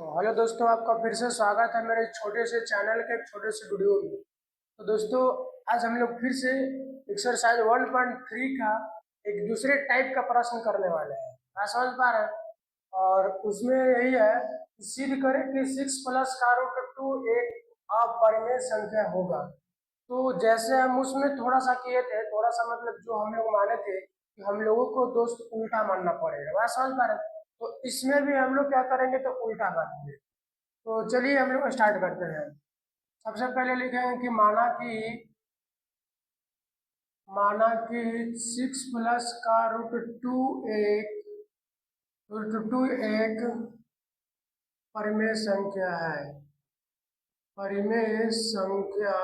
तो हेलो दोस्तों, आपका फिर से स्वागत है मेरे छोटे से चैनल के एक छोटे से वीडियो में। तो दोस्तों, आज हम लोग फिर से एक्सरसाइज 1.3 का एक दूसरे टाइप का प्रश्न करने वाले हैं। आप समझ पा रहे हैं? और उसमें यही है कि सिद्ध करें कि 6 प्लस का रूट 2 एक अपरिमेय संख्या होगा। तो जैसे हम उसमें थोड़ा सा किए थे, थोड़ा सा मतलब जो हम लोग माने थे कि हम लोगों को दोस्त उल्टा मानना पड़ेगा। बात समझ पा रहे हैं? तो इसमें भी हम लोग क्या करेंगे, तो उल्टा मानेंगे। तो चलिए हम लोग स्टार्ट करते हैं। सबसे पहले लिखेंगे कि माना कि 6 प्लस का रूट टू एक परिमेय संख्या है। परिमेय संख्या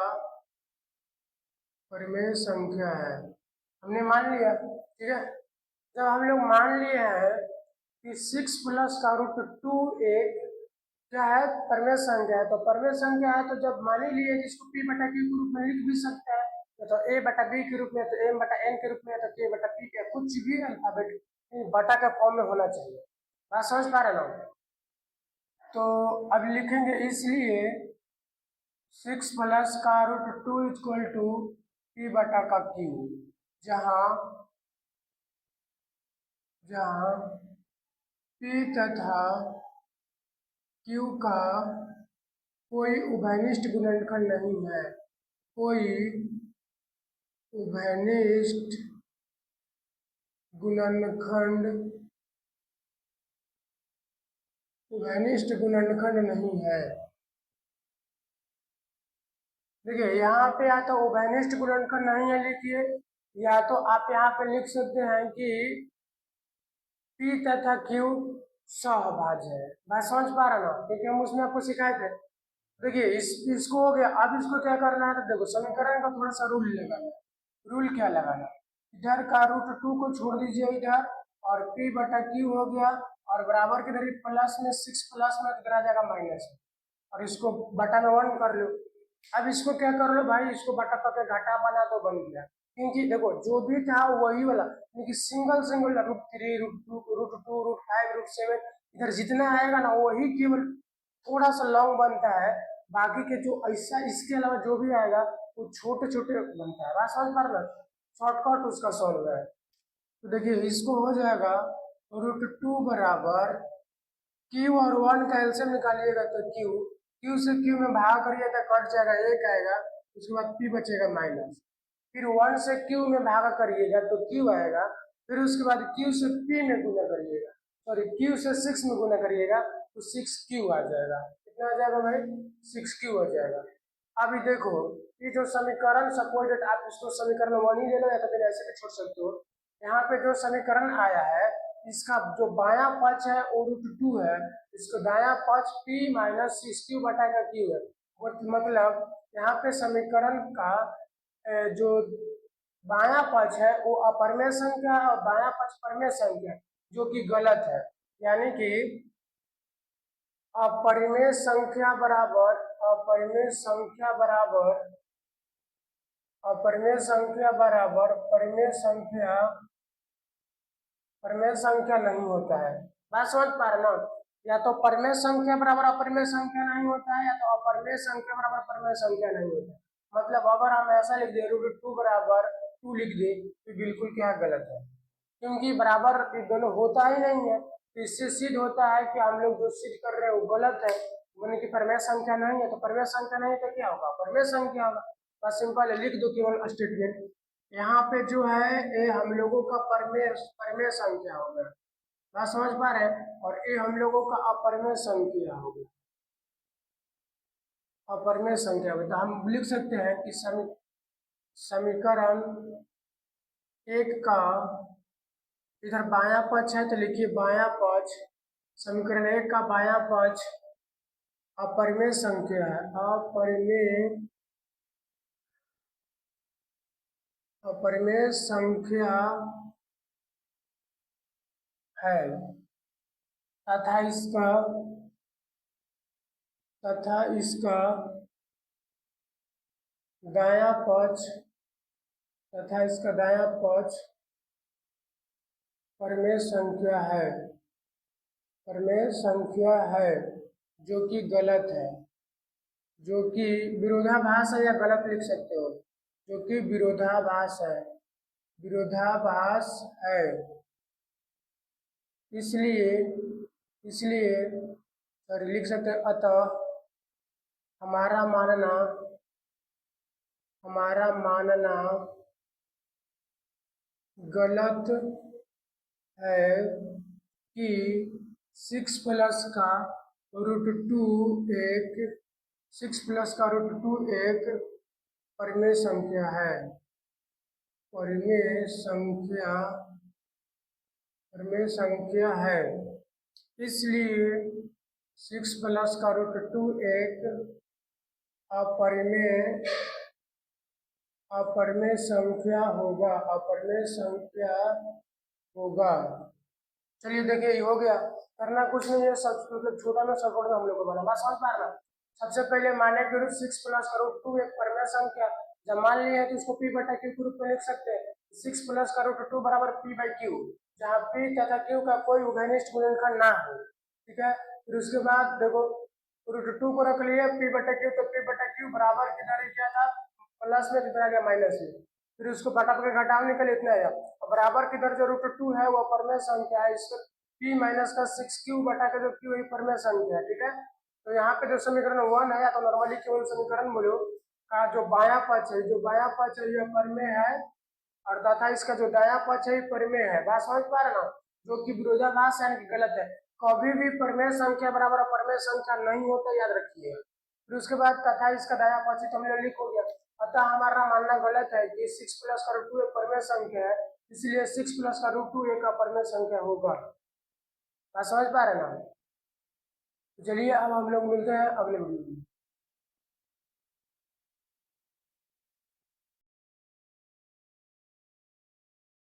परिमेय संख्या है, हमने मान लिया। ठीक है, जब हम लोग मान लिए हैं कि 6 प्लस का रूट 2 एक क्या है, परमेय संख्या है। तो परमेय संख्या है, तो जब मान ही लिए जिसको p बटा q के रूप में लिख भी सकते हैं, तो a बटा b के रूप में, तो m बटा n के रूप में, तो k बटा p के कुछ भी अल्फाबेट बटा के फॉर्म में होना चाहिए। बात समझ पा रहे ना? तो अब लिखेंगे, इसलिए 6 प्लस का रूट 2 इक्वल टू p बटा का q, जहाँ p तथा q का कोई उभयनिष्ठ गुणनखंड नहीं है। कोई उभयनिष्ठ गुणनखंड नहीं है। देखिए, यहाँ पे या तो उभयनिष्ठ गुणनखंड नहीं है लिखिए, या तो आप यहाँ पे लिख सकते हैं कि p तथा q सहभाज्य है। बात समझ पा रहे ना? क्योंकि हम उसमें आपको सिखाए थे। देखिए, इसको हो गया। अब इसको क्या करना है, तो देखो समीकरण का थोड़ा सा रूल लगाना। रूल क्या लगाना, इधर का रूट 2 को छोड़ दीजिए इधर, और p बटा q हो गया, और बराबर के इधर प्लस में 6 प्लस में इधर आ जाएगा माइनस, और इसको बटा में 1 कर लो। अब इसको क्या कर लो भाई, इसको बटा करके घटा बना तो बन गया। क्योंकि देखो जो भी था वही वाला, क्योंकि single single root 3 root 2 root 5 root 7 इधर जितना आएगा ना, वही केवल थोड़ा सा लॉन्ग बनता है। बाकी के जो ऐसा इसके अलावा जो भी आएगा वो छोटे छोटे बनता है। बात समझ पा रहे? शॉर्टकट उसका सॉल्व है। तो देखिए, इसको हो जाएगा रूट 2 बराबर क्यू और 1 का एलसीएम निकालिएगा तो क्यू से क्यू में भाग करिए तो कट जाएगा, एक आएगा। उसके बाद पी बचेगा माइनस, फिर 1 से क्यू में भागा करिएगा तो क्यू आएगा, फिर उसके बाद क्यू से पी में गुना करिएगा, सॉरी क्यू से 6 में गुना करिएगा तो 6q आ जाएगा। कितना आ जाएगा भाई? 6q आ जाएगा। अभी देखो, ये जो समीकरण, सपोज दैट आप इसको समीकरण 1 ही ले लो या तो फिर ऐसे भी छोड़ सकते हो। यहाँ पे जो समीकरण आया है, इसका जो बायां पक्ष है वो रूट 2 है, इसको दायां पक्ष p माइनस 6q बटा का q है। मतलब यहाँ पे समीकरण का जो बायां पक्ष है वो अपरिमेय संख्या है और दायां पक्ष परिमेय संख्या है, जो कि गलत है। यानी कि अपरिमेय संख्या बराबर अपरिमेय संख्या बराबर अपरिमेय संख्या बराबर परिमेय संख्या नहीं होता है। बात समझ पा रहे ना? या तो परिमेय संख्या बराबर अपरिमेय संख्या नहीं होता है, या तो अपरिमेय संख्या बराबर परिमेय संख्या नहीं होता है। मतलब अगर हम ऐसा लिख दे रूट 2 बराबर 2 लिख दे तो बिल्कुल क्या गलत है, क्योंकि बराबर दोनों होता ही नहीं है। तो इससे सिद्ध होता है कि हम लोग जो सिद्ध कर रहे हैं वो गलत है। मैंने कि परिमेय संख्या नहीं है, तो परिमेय संख्या नहीं तो क्या होगा? परिमेय संख्या होगा। बस सिंपल है, लिख दो केवल स्टेटमेंट। यहाँ पे जो है ये हम लोगों का परिमेय परिमेय संख्या हो गया। बात समझ पा रहे हैं? और ये हम लोगों का अपरिमेय संख्या हो गया। अपरिमेय संख्या हो गया, तो हम लिख सकते हैं कि समीकरण 1 का इधर बायां पक्ष है, तो लिखिए बायां पक्ष, समीकरण 1 का बायां पक्ष अपरिमेय संख्या है। अपरिमेय संख्या है, तथा इसका दायां पक्ष परिमेय संख्या है। जो कि गलत है, जो कि विरोधाभास है, या गलत लिख सकते हो, जो कि विरोधाभास है, विरोधाभास है। इसलिए इसलिए सॉरी लिख सकते हैं, अतः हमारा मानना गलत है कि 6 प्लस का रूट टू एक परिमेय संख्या है, परिमेय संख्या है। इसलिए 6 प्लस का रूट टू एक अपरिमेय संख्या होगा। चलिए देखिए ये हो गया, करना कुछ नहीं है, सब मतलब छोटा ना सपोर्ट में हम लोग को बना बात समझ पा रहे ना। सबसे पहले माने कि रूट 6 प्लस का रूट 2 एक परिमेय संख्या, जब मान लिया है तो इसको p बटा q के रूप में लिख सकते हैं। 6 प्लस का रूट 2 बराबर p बाई क्यू, जहाँ p तथा q का कोई उभयनिष्ठ गुणनखंड ना हो, ठीक है। फिर उसके बाद देखो रूट 2 को रख लिया p बटा q, तो p बटा q बराबर किधर क्या था, प्लस में कितना गया माइनस में, फिर उसको बटा के घटाव निकले इतना आया, बराबर किधर जो रूट 2 है वो परिमेय संख्या है, इसको p माइनस का 6q बटा के जो q है परिमेय संख्या है, ठीक है। तो यहाँ पे जो समीकरण 1 है, तो नॉर्मली केवल समीकरण बोलो का जो बायां पक्ष है यह परिमेय है, और तथा इसका जो दायां पक्ष है ये परिमेय है। बात समझ पा रहे ना, जो कि विरोधाभास यानी कि गलत है। कभी भी परिमेय संख्या बराबर अपरिमेय संख्या नहीं होता, याद रखिए। फिर उसके बाद तथा इसका दायां पक्ष तो हमने लिख हो गया। अतः हमारा मानना गलत है कि 6 प्लस का रूट 2 एक परिमेय संख्या है, इसलिए 6 प्लस का रूट 2 एक अपरिमेय संख्या होगा। बात समझ पा रहे ना। चलिए अब हम लोग मिलते हैं अगले वीडियो में।